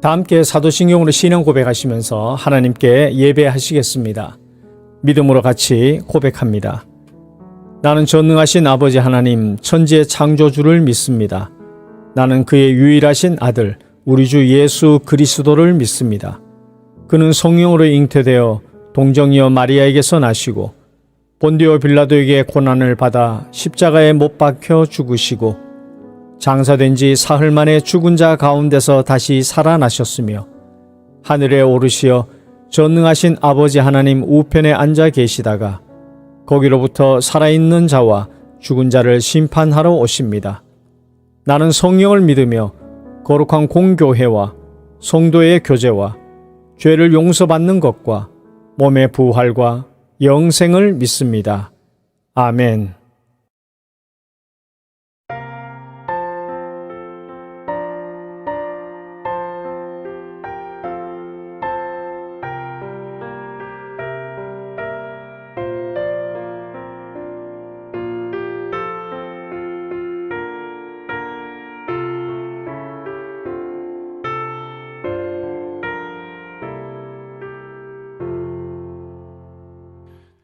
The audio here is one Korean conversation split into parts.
다 함께 사도신경으로 신앙 고백하시면서 하나님께 예배하시겠습니다. 믿음으로 같이 고백합니다. 나는 전능하신 아버지 하나님, 천지의 창조주를 믿습니다. 나는 그의 유일하신 아들, 우리 주 예수 그리스도를 믿습니다. 그는 성령으로 잉태되어 동정이여 마리아에게서 나시고 본디오 빌라도에게 고난을 받아 십자가에 못 박혀 죽으시고 장사된 지 사흘 만에 죽은 자 가운데서 다시 살아나셨으며 하늘에 오르시어 전능하신 아버지 하나님 우편에 앉아 계시다가 거기로부터 살아있는 자와 죽은 자를 심판하러 오십니다. 나는 성령을 믿으며 거룩한 공교회와 성도의 교제와 죄를 용서받는 것과 몸의 부활과 영생을 믿습니다. 아멘.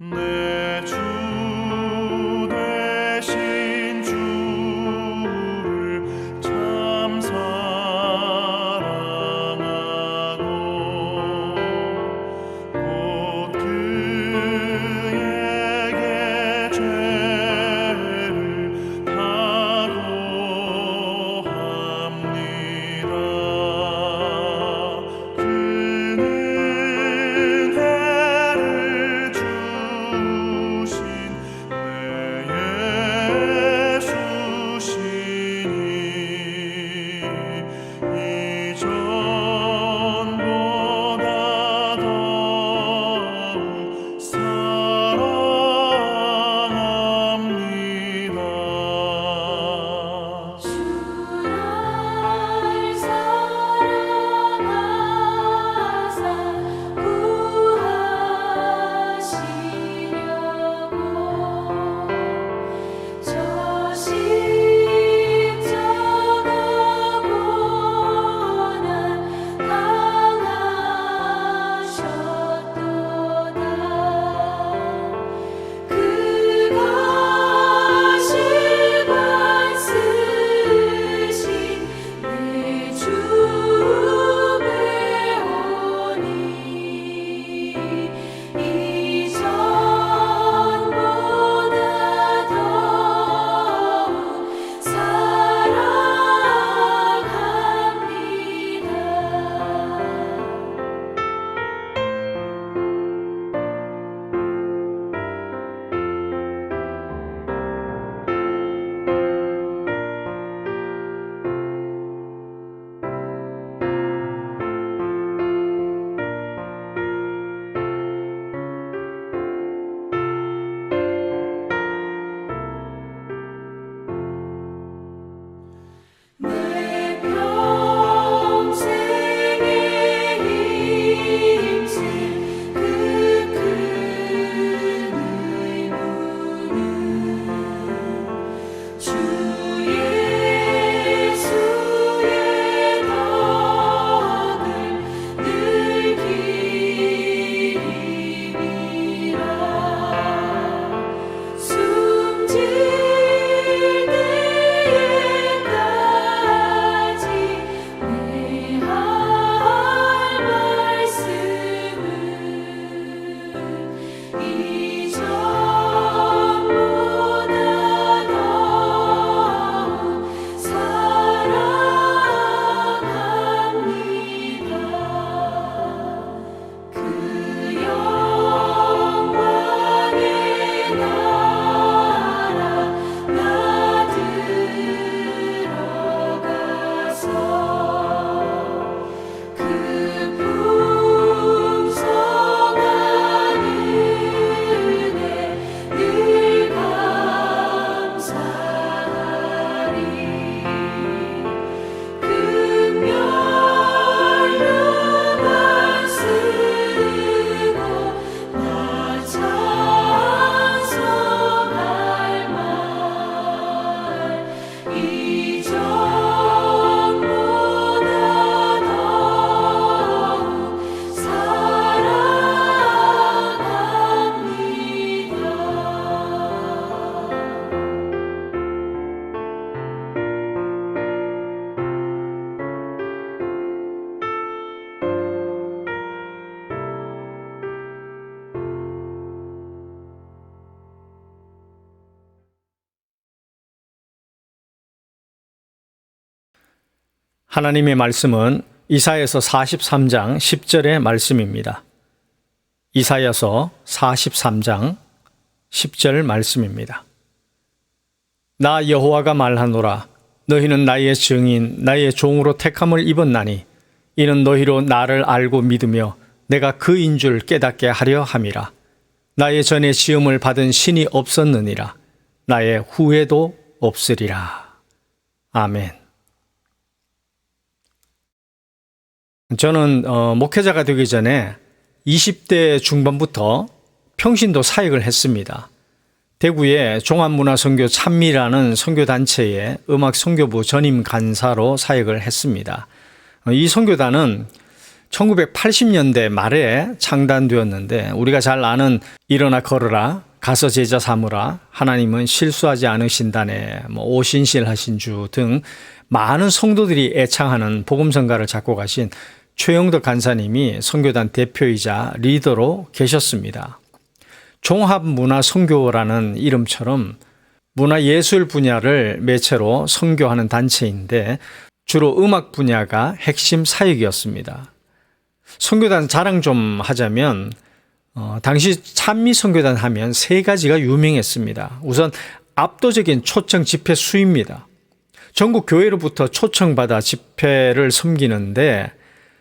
내 주 하나님의 말씀은 이사야서 43장 10절의 말씀입니다. 이사야서 43장 10절 말씀입니다. 나 여호와가 말하노라. 너희는 나의 증인, 나의 종으로 택함을 입었나니 이는 너희로 나를 알고 믿으며 내가 그인 줄 깨닫게 하려 함이라. 나의 전에 지음을 받은 신이 없었느니라. 나의 후에도 없으리라. 아멘. 저는 목회자가 되기 전에 20대 중반부터 평신도 사역을 했습니다. 대구의 종합문화선교 찬미라는 선교단체의 음악선교부 전임 간사로 사역을 했습니다. 이 선교단은 1980년대 말에 창단되었는데 우리가 잘 아는 일어나 걸어라, 가서 제자 삼으라, 하나님은 실수하지 않으신다네, 오신실하신 주 등 많은 성도들이 애창하는 복음성가를 작곡하신 최영덕 간사님이 선교단 대표이자 리더로 계셨습니다. 종합문화선교라는 이름처럼 문화예술 분야를 매체로 선교하는 단체인데 주로 음악 분야가 핵심 사역이었습니다. 선교단 자랑 좀 하자면 당시 찬미 선교단 하면 세 가지가 유명했습니다. 우선 압도적인 초청 집회 수입니다. 전국 교회로부터 초청받아 집회를 섬기는데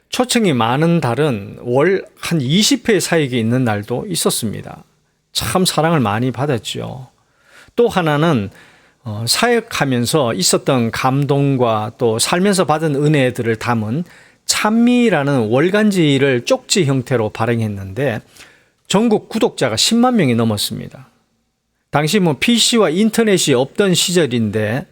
초청이 많은 달은 월 한 20회의 사역이 있는 날도 있었습니다. 참 사랑을 많이 받았죠. 또 하나는 사역하면서 있었던 감동과 또 살면서 받은 은혜들을 담은 찬미라는 월간지를 쪽지 형태로 발행했는데 전국 구독자가 10만 명이 넘었습니다. 당시 PC와 인터넷이 없던 시절인데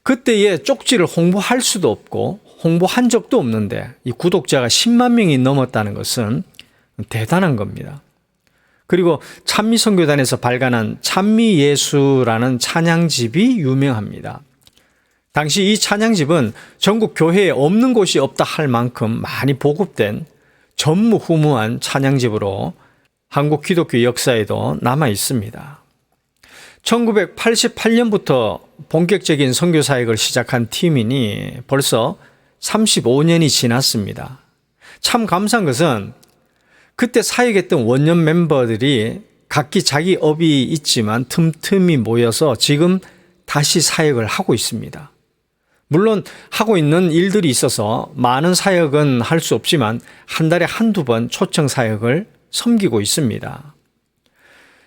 그때의 쪽지를 홍보할 수도 없고 홍보한 적도 없는데 이 구독자가 10만 명이 넘었다는 것은 대단한 겁니다. 그리고 찬미선교단에서 발간한 찬미예수라는 찬양집이 유명합니다. 당시 이 찬양집은 전국 교회에 없는 곳이 없다 할 만큼 많이 보급된 전무후무한 찬양집으로 한국 기독교 역사에도 남아 있습니다. 1988년부터 본격적인 선교 사역을 시작한 팀이니 벌써 35년이 지났습니다. 참 감사한 것은 그때 사역했던 원년 멤버들이 각기 자기 업이 있지만 틈틈이 모여서 지금 다시 사역을 하고 있습니다. 물론 하고 있는 일들이 있어서 많은 사역은 할 수 없지만 한 달에 한두 번 초청 사역을 섬기고 있습니다.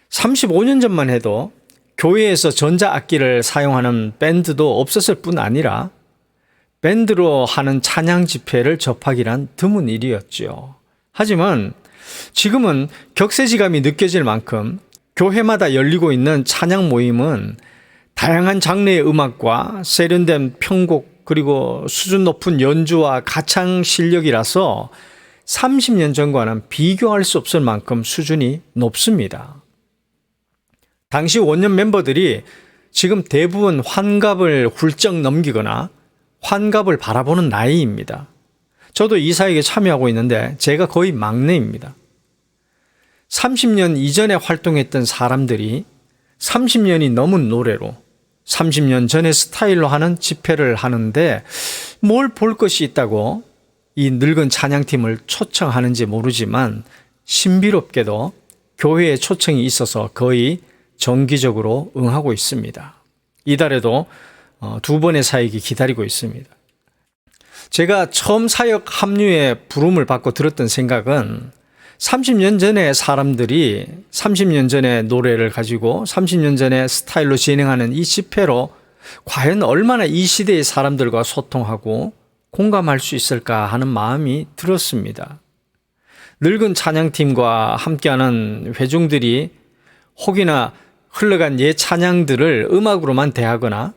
35년 전만 해도 교회에서 전자악기를 사용하는 밴드도 없었을 뿐 아니라 밴드로 하는 찬양 집회를 접하기란 드문 일이었죠. 하지만 지금은 격세지감이 느껴질 만큼 교회마다 열리고 있는 찬양 모임은 다양한 장르의 음악과 세련된 편곡 그리고 수준 높은 연주와 가창 실력이라서 30년 전과는 비교할 수 없을 만큼 수준이 높습니다. 당시 원년 멤버들이 지금 대부분 환갑을 훌쩍 넘기거나 환갑을 바라보는 나이입니다. 저도 이 사역에 참여하고 있는데 제가 거의 막내입니다. 30년 이전에 활동했던 사람들이 30년이 넘은 노래로 30년 전의 스타일로 하는 집회를 하는데 뭘 볼 것이 있다고 이 늙은 찬양팀을 초청하는지 모르지만 신비롭게도 교회에 초청이 있어서 거의 정기적으로 응하고 있습니다. 이달에도 2번의 사역이 기다리고 있습니다. 제가 처음 사역 합류에 부름을 받고 들었던 생각은 30년 전에 사람들이 30년 전의 노래를 가지고 30년 전의 스타일로 진행하는 이 집회로 과연 얼마나 이 시대의 사람들과 소통하고 공감할 수 있을까 하는 마음이 들었습니다. 늙은 찬양팀과 함께하는 회중들이 혹이나 흘러간 옛 찬양들을 음악으로만 대하거나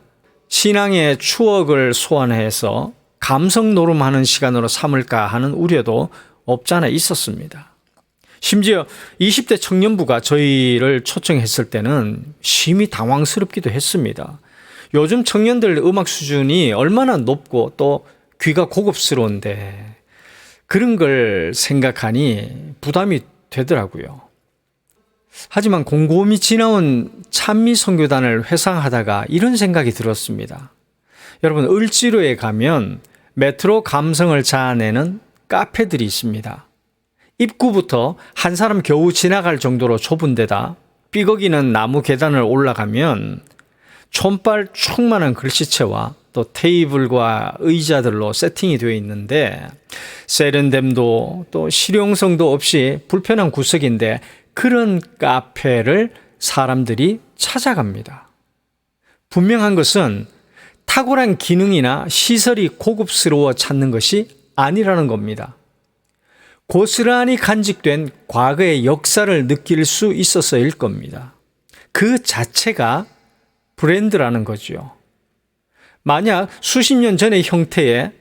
신앙의 추억을 소환해서 감성 노름하는 시간으로 삼을까 하는 우려도 없잖아 있었습니다. 심지어 20대 청년부가 저희를 초청했을 때는 심히 당황스럽기도 했습니다. 요즘 청년들 음악 수준이 얼마나 높고 또 귀가 고급스러운데 그런 걸 생각하니 부담이 되더라고요. 하지만 곰곰이 지나온 찬미 선교단을 회상하다가 이런 생각이 들었습니다. 여러분, 을지로에 가면 메트로 감성을 자아내는 카페들이 있습니다. 입구부터 한 사람 겨우 지나갈 정도로 좁은 데다 삐걱이는 나무 계단을 올라가면 촌발 충만한 글씨체와 또 테이블과 의자들로 세팅이 되어 있는데 세련됨도 또 실용성도 없이 불편한 구석인데 그런 카페를 사람들이 찾아갑니다. 분명한 것은 탁월한 기능이나 시설이 고급스러워 찾는 것이 아니라는 겁니다. 고스란히 간직된 과거의 역사를 느낄 수 있어서일 겁니다. 그 자체가 브랜드라는 거죠. 만약 수십 년 전의 형태에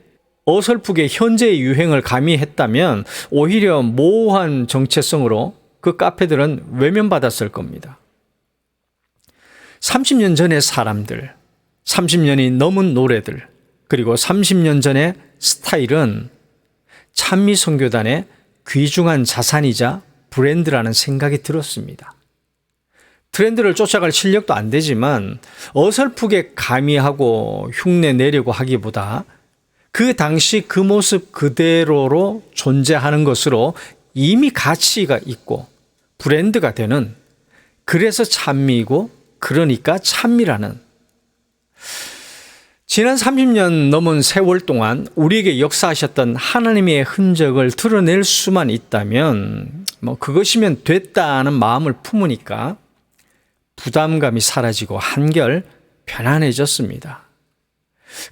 어설프게 현재의 유행을 가미했다면 오히려 모호한 정체성으로 그 카페들은 외면받았을 겁니다. 30년 전의 사람들, 30년이 넘은 노래들, 그리고 30년 전의 스타일은 찬미선교단의 귀중한 자산이자 브랜드라는 생각이 들었습니다. 트렌드를 쫓아갈 실력도 안 되지만 어설프게 가미하고 흉내 내려고 하기보다 그 당시 그 모습 그대로로 존재하는 것으로 이미 가치가 있고 브랜드가 되는, 그래서 찬미이고 그러니까 찬미라는, 지난 30년 넘은 세월 동안 우리에게 역사하셨던 하나님의 흔적을 드러낼 수만 있다면 그것이면 됐다는 마음을 품으니까 부담감이 사라지고 한결 편안해졌습니다.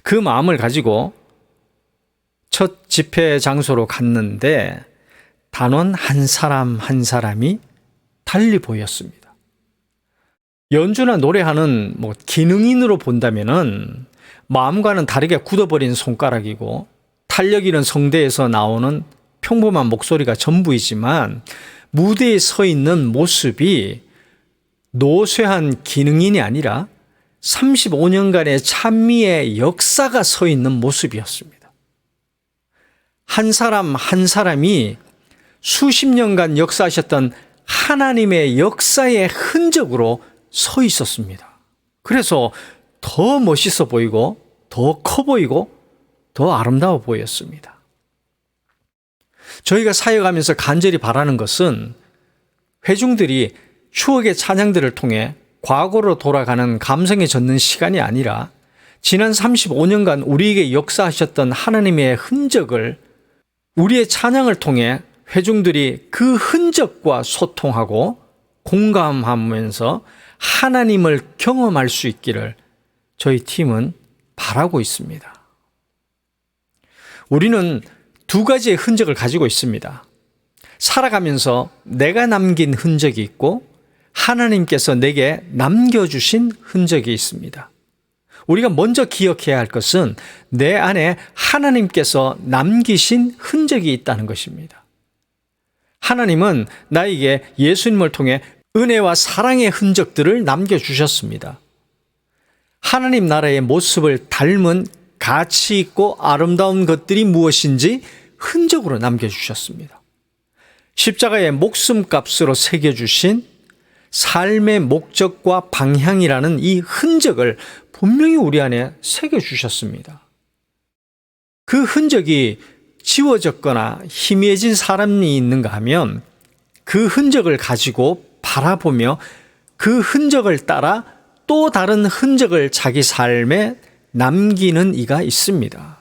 그 마음을 가지고 첫 집회 장소로 갔는데 단원 한 사람 한 사람이 달리 보였습니다. 연주나 노래하는 기능인으로 본다면은 마음과는 다르게 굳어버린 손가락이고 탄력 있는 성대에서 나오는 평범한 목소리가 전부이지만 무대에 서 있는 모습이 노쇠한 기능인이 아니라 35년간의 찬미의 역사가 서 있는 모습이었습니다. 한 사람 한 사람이 수십 년간 역사하셨던 하나님의 역사의 흔적으로 서 있었습니다. 그래서 더 멋있어 보이고 더 커 보이고 더 아름다워 보였습니다. 저희가 사역하면서 간절히 바라는 것은 회중들이 추억의 찬양들을 통해 과거로 돌아가는 감성에 젖는 시간이 아니라 지난 35년간 우리에게 역사하셨던 하나님의 흔적을 우리의 찬양을 통해 회중들이 그 흔적과 소통하고 공감하면서 하나님을 경험할 수 있기를 저희 팀은 바라고 있습니다. 우리는 두 가지의 흔적을 가지고 있습니다. 살아가면서 내가 남긴 흔적이 있고 하나님께서 내게 남겨주신 흔적이 있습니다. 우리가 먼저 기억해야 할 것은 내 안에 하나님께서 남기신 흔적이 있다는 것입니다. 하나님은 나에게 예수님을 통해 은혜와 사랑의 흔적들을 남겨주셨습니다. 하나님 나라의 모습을 닮은 가치 있고 아름다운 것들이 무엇인지 흔적으로 남겨주셨습니다. 십자가의 목숨값으로 새겨주신 삶의 목적과 방향이라는 이 흔적을 분명히 우리 안에 새겨주셨습니다. 그 흔적이 지워졌거나 희미해진 사람이 있는가 하면 그 흔적을 가지고 바라보며 그 흔적을 따라 또 다른 흔적을 자기 삶에 남기는 이가 있습니다.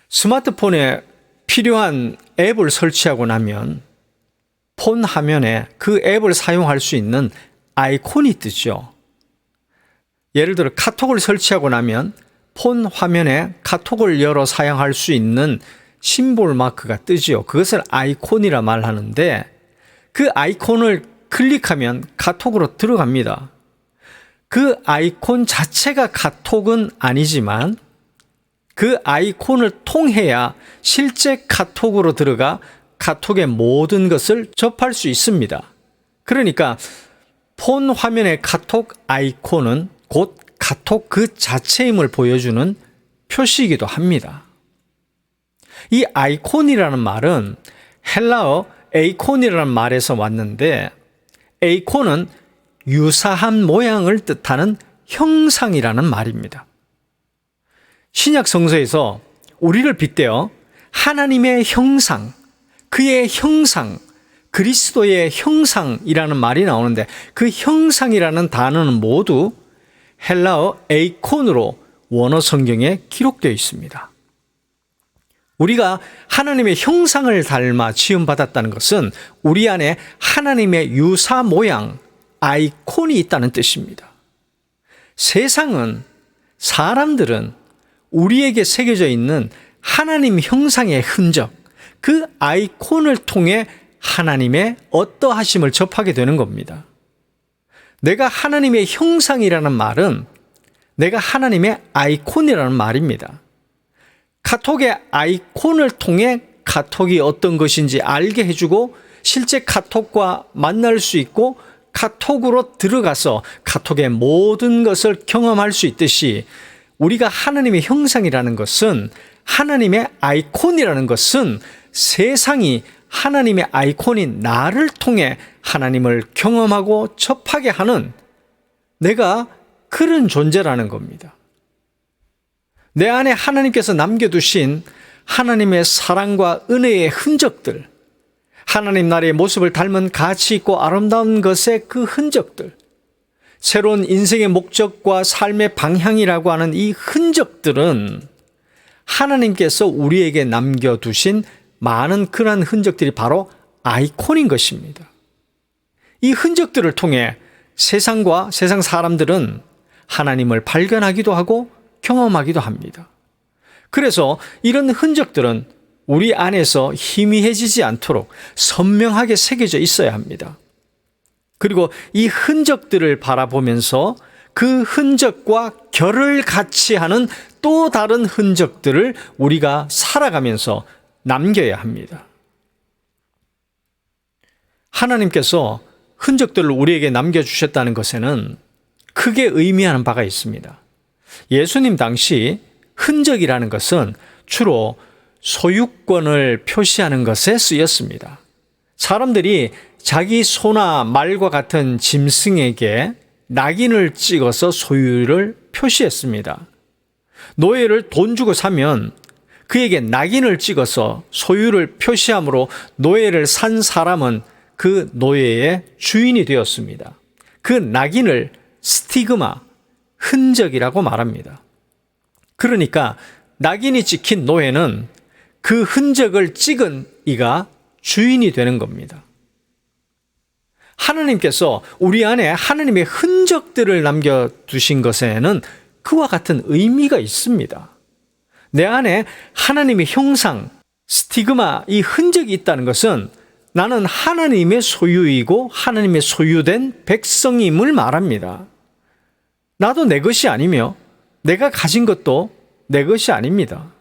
스마트폰에 필요한 앱을 설치하고 나면 폰 화면에 그 앱을 사용할 수 있는 아이콘이 뜨죠. 예를 들어 카톡을 설치하고 나면 폰 화면에 카톡을 열어 사용할 수 있는 심볼 마크가 뜨지요. 그것을 아이콘이라 말하는데 그 아이콘을 클릭하면 카톡으로 들어갑니다. 그 아이콘 자체가 카톡은 아니지만 그 아이콘을 통해야 실제 카톡으로 들어가 카톡의 모든 것을 접할 수 있습니다. 그러니까 폰 화면의 카톡 아이콘은 곧 카톡 그 자체임을 보여주는 표시이기도 합니다. 이 아이콘이라는 말은 헬라어 에이콘이라는 말에서 왔는데 에이콘은 유사한 모양을 뜻하는 형상이라는 말입니다. 신약 성서에서 우리를 빗대어 하나님의 형상, 그의 형상, 그리스도의 형상이라는 말이 나오는데 그 형상이라는 단어는 모두 헬라어 에이콘으로 원어 성경에 기록되어 있습니다. 우리가 하나님의 형상을 닮아 지음받았다는 것은 우리 안에 하나님의 유사 모양, 아이콘이 있다는 뜻입니다. 세상은, 사람들은 우리에게 새겨져 있는 하나님 형상의 흔적, 그 아이콘을 통해 하나님의 어떠하심을 접하게 되는 겁니다. 내가 하나님의 형상이라는 말은 내가 하나님의 아이콘이라는 말입니다. 카톡의 아이콘을 통해 카톡이 어떤 것인지 알게 해주고 실제 카톡과 만날 수 있고 카톡으로 들어가서 카톡의 모든 것을 경험할 수 있듯이 우리가 하나님의 형상이라는 것은, 하나님의 아이콘이라는 것은 세상이 하나님의 아이콘인 나를 통해 하나님을 경험하고 접하게 하는 내가 그런 존재라는 겁니다. 내 안에 하나님께서 남겨두신 하나님의 사랑과 은혜의 흔적들, 하나님 나라의 모습을 닮은 가치 있고 아름다운 것의 그 흔적들, 새로운 인생의 목적과 삶의 방향이라고 하는 이 흔적들은 하나님께서 우리에게 남겨두신 많은 그러한 흔적들이 바로 아이콘인 것입니다. 이 흔적들을 통해 세상과 세상 사람들은 하나님을 발견하기도 하고 경험하기도 합니다. 그래서 이런 흔적들은 우리 안에서 희미해지지 않도록 선명하게 새겨져 있어야 합니다. 그리고 이 흔적들을 바라보면서 그 흔적과 결을 같이 하는 또 다른 흔적들을 우리가 살아가면서 남겨야 합니다. 하나님께서 흔적들을 우리에게 남겨주셨다는 것에는 크게 의미하는 바가 있습니다. 예수님 당시 흔적이라는 것은 주로 소유권을 표시하는 것에 쓰였습니다. 사람들이 자기 소나 말과 같은 짐승에게 낙인을 찍어서 소유를 표시했습니다. 노예를 돈 주고 사면 그에게 낙인을 찍어서 소유를 표시함으로 노예를 산 사람은 그 노예의 주인이 되었습니다. 그 낙인을 스티그마, 흔적이라고 말합니다. 그러니까 낙인이 찍힌 노예는 그 흔적을 찍은 이가 주인이 되는 겁니다. 하나님께서 우리 안에 하나님의 흔적들을 남겨두신 것에는 그와 같은 의미가 있습니다. 내 안에 하나님의 형상, 스티그마, 이 흔적이 있다는 것은 나는 하나님의 소유이고 하나님의 소유된 백성임을 말합니다. 나도 내 것이 아니며 내가 가진 것도 내 것이 아닙니다.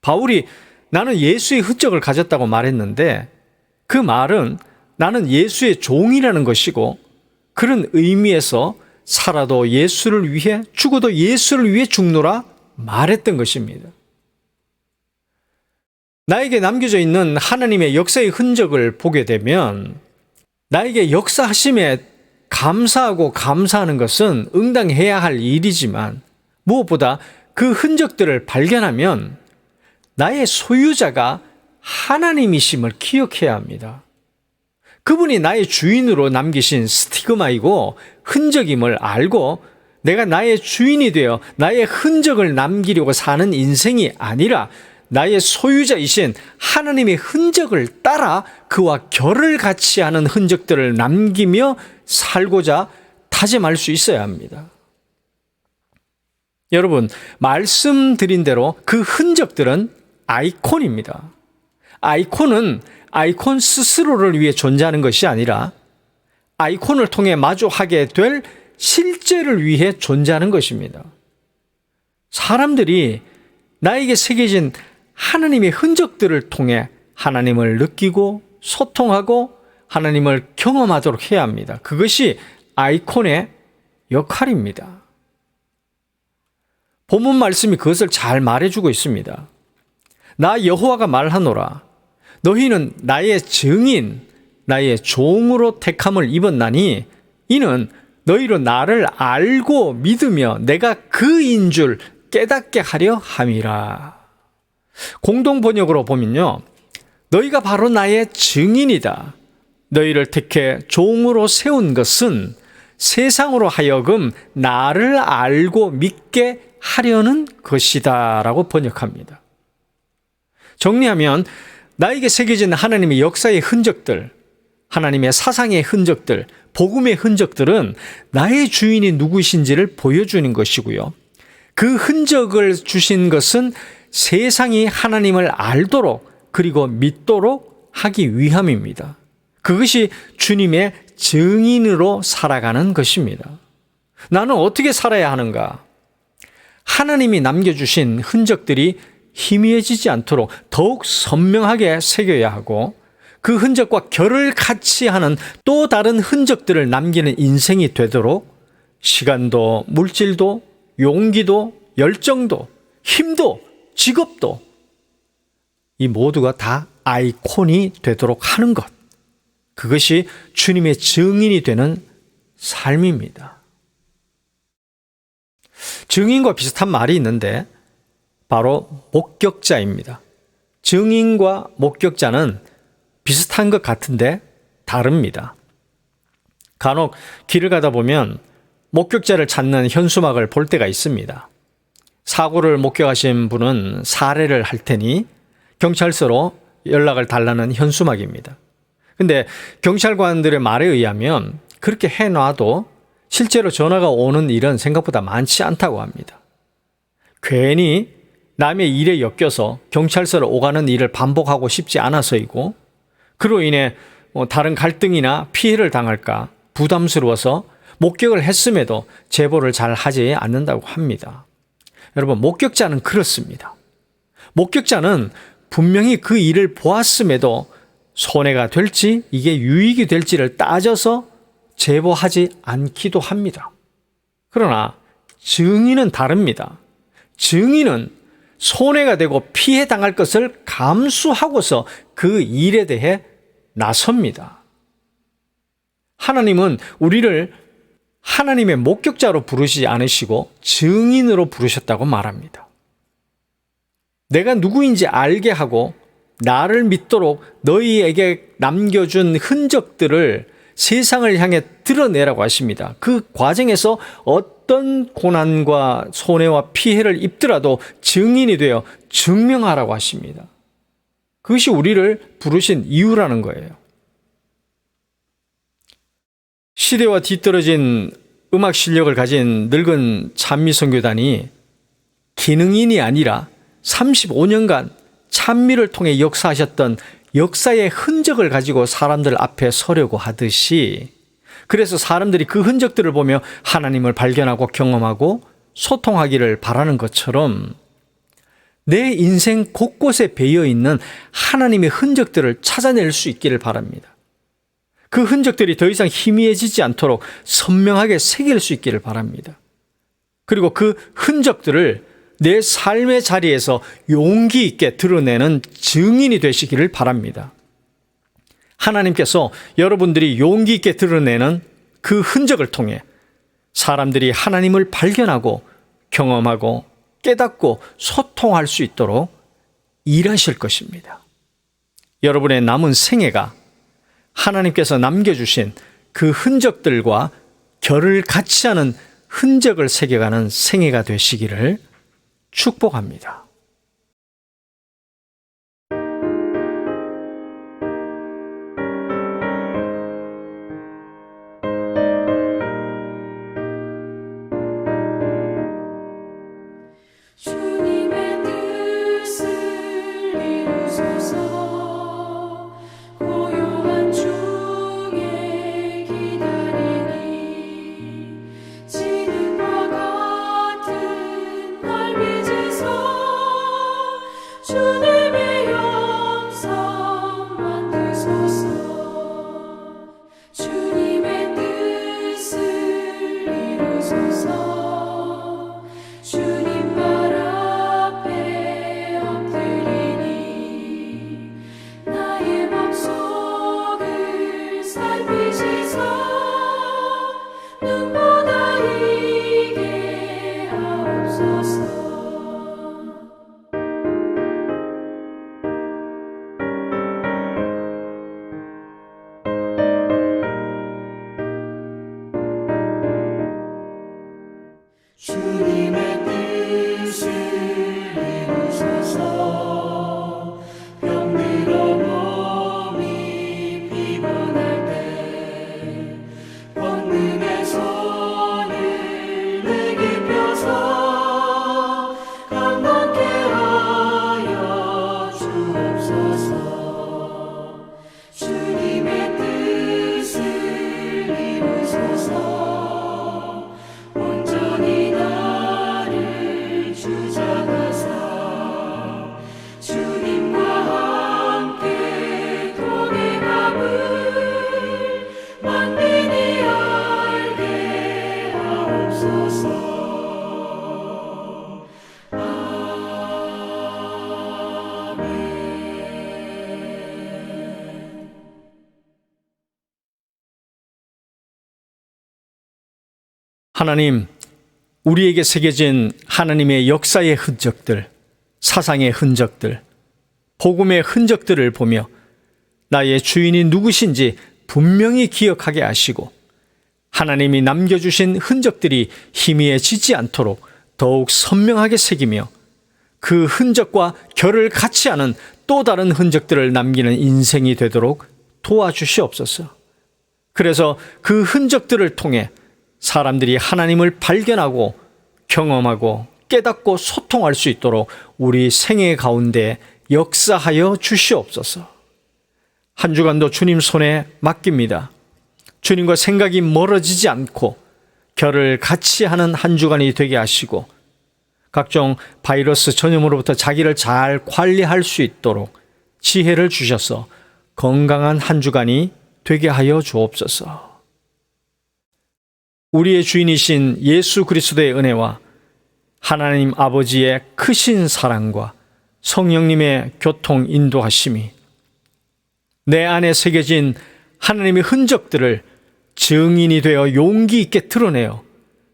바울이 나는 예수의 흔적을 가졌다고 말했는데 그 말은 나는 예수의 종이라는 것이고 그런 의미에서 살아도 예수를 위해 죽어도 예수를 위해 죽노라 말했던 것입니다. 나에게 남겨져 있는 하나님의 역사의 흔적을 보게 되면 나에게 역사하심에 감사하고 감사하는 것은 응당해야 할 일이지만 무엇보다 그 흔적들을 발견하면 나의 소유자가 하나님이심을 기억해야 합니다. 그분이 나의 주인으로 남기신 스티그마이고 흔적임을 알고 내가 나의 주인이 되어 나의 흔적을 남기려고 사는 인생이 아니라 나의 소유자이신 하나님의 흔적을 따라 그와 결을 같이 하는 흔적들을 남기며 살고자 다짐할 수 있어야 합니다. 여러분, 말씀드린 대로 그 흔적들은 아이콘입니다. 아이콘은 아이콘 스스로를 위해 존재하는 것이 아니라 아이콘을 통해 마주하게 될 실제를 위해 존재하는 것입니다. 사람들이 나에게 새겨진 하나님의 흔적들을 통해 하나님을 느끼고 소통하고 하나님을 경험하도록 해야 합니다. 그것이 아이콘의 역할입니다. 본문 말씀이 그것을 잘 말해주고 있습니다. 나 여호와가 말하노라. 너희는 나의 증인, 나의 종으로 택함을 입었나니 이는 너희로 나를 알고 믿으며 내가 그인 줄 깨닫게 하려 함이라. 공동 번역으로 보면요, 너희가 바로 나의 증인이다. 너희를 택해 종으로 세운 것은 세상으로 하여금 나를 알고 믿게 하려는 것이다 라고 번역합니다. 정리하면 나에게 새겨진 하나님의 역사의 흔적들, 하나님의 사상의 흔적들, 복음의 흔적들은 나의 주인이 누구신지를 보여주는 것이고요. 그 흔적을 주신 것은 세상이 하나님을 알도록 그리고 믿도록 하기 위함입니다. 그것이 주님의 증인으로 살아가는 것입니다. 나는 어떻게 살아야 하는가? 하나님이 남겨주신 흔적들이 희미해지지 않도록 더욱 선명하게 새겨야 하고 그 흔적과 결을 같이 하는 또 다른 흔적들을 남기는 인생이 되도록 시간도 물질도 용기도 열정도 힘도 직업도 이 모두가 다 아이콘이 되도록 하는 것, 그것이 주님의 증인이 되는 삶입니다. 증인과 비슷한 말이 있는데 바로 목격자입니다. 증인과 목격자는 비슷한 것 같은데 다릅니다. 간혹 길을 가다 보면 목격자를 찾는 현수막을 볼 때가 있습니다. 사고를 목격하신 분은 사례를 할 테니 경찰서로 연락을 달라는 현수막입니다. 근데 경찰관들의 말에 의하면 그렇게 해놔도 실제로 전화가 오는 일은 생각보다 많지 않다고 합니다. 괜히 남의 일에 엮여서 경찰서로 오가는 일을 반복하고 싶지 않아서이고, 그로 인해 다른 갈등이나 피해를 당할까 부담스러워서 목격을 했음에도 제보를 잘 하지 않는다고 합니다. 여러분, 목격자는 그렇습니다. 목격자는 분명히 그 일을 보았음에도 손해가 될지 이게 유익이 될지를 따져서 제보하지 않기도 합니다. 그러나 증인은 다릅니다. 증인은 손해가 되고 피해 당할 것을 감수하고서 그 일에 대해 나섭니다. 하나님은 우리를 하나님의 목격자로 부르시지 않으시고 증인으로 부르셨다고 말합니다. 내가 누구인지 알게 하고 나를 믿도록 너희에게 남겨준 흔적들을 세상을 향해 드러내라고 하십니다. 그 과정에서 어떤 고난과 손해와 피해를 입더라도 증인이 되어 증명하라고 하십니다. 그것이 우리를 부르신 이유라는 거예요. 시대와 뒤떨어진 음악 실력을 가진 늙은 찬미선교단이 기능인이 아니라 35년간 찬미를 통해 역사하셨던 역사의 흔적을 가지고 사람들 앞에 서려고 하듯이, 그래서 사람들이 그 흔적들을 보며 하나님을 발견하고 경험하고 소통하기를 바라는 것처럼 내 인생 곳곳에 배어 있는 하나님의 흔적들을 찾아낼 수 있기를 바랍니다. 그 흔적들이 더 이상 희미해지지 않도록 선명하게 새길 수 있기를 바랍니다. 그리고 그 흔적들을 내 삶의 자리에서 용기 있게 드러내는 증인이 되시기를 바랍니다. 하나님께서 여러분들이 용기 있게 드러내는 그 흔적을 통해 사람들이 하나님을 발견하고 경험하고 깨닫고 소통할 수 있도록 일하실 것입니다. 여러분의 남은 생애가 하나님께서 남겨주신 그 흔적들과 결을 같이 하는 흔적을 새겨가는 생애가 되시기를 축복합니다. 주님의 뜻을 이루소서. 고요한 중에 기다리니 지능과 같은 날 빚으소. 하나님, 우리에게 새겨진 하나님의 역사의 흔적들, 사상의 흔적들, 복음의 흔적들을 보며 나의 주인이 누구신지 분명히 기억하게 하시고 하나님이 남겨주신 흔적들이 희미해지지 않도록 더욱 선명하게 새기며 그 흔적과 결을 같이 하는 또 다른 흔적들을 남기는 인생이 되도록 도와주시옵소서. 그래서 그 흔적들을 통해 사람들이 하나님을 발견하고 경험하고 깨닫고 소통할 수 있도록 우리 생애 가운데 역사하여 주시옵소서. 한 주간도 주님 손에 맡깁니다. 주님과 생각이 멀어지지 않고 결을 같이 하는 한 주간이 되게 하시고 각종 바이러스 전염으로부터 자기를 잘 관리할 수 있도록 지혜를 주셔서 건강한 한 주간이 되게 하여 주옵소서. 우리의 주인이신 예수 그리스도의 은혜와 하나님 아버지의 크신 사랑과 성령님의 교통 인도하심이 내 안에 새겨진 하나님의 흔적들을 증인이 되어 용기 있게 드러내어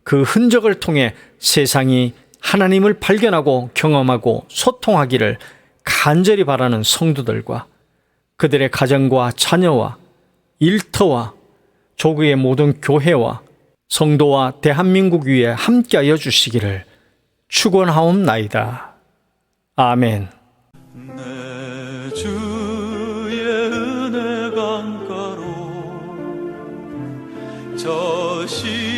그 흔적을 통해 세상이 하나님을 발견하고 경험하고 소통하기를 간절히 바라는 성도들과 그들의 가정과 자녀와 일터와 조국의 모든 교회와 성도와 대한민국 위에 함께하여 주시기를 축원하옵나이다. 아멘. 내 주의 은혜 강가로 저 시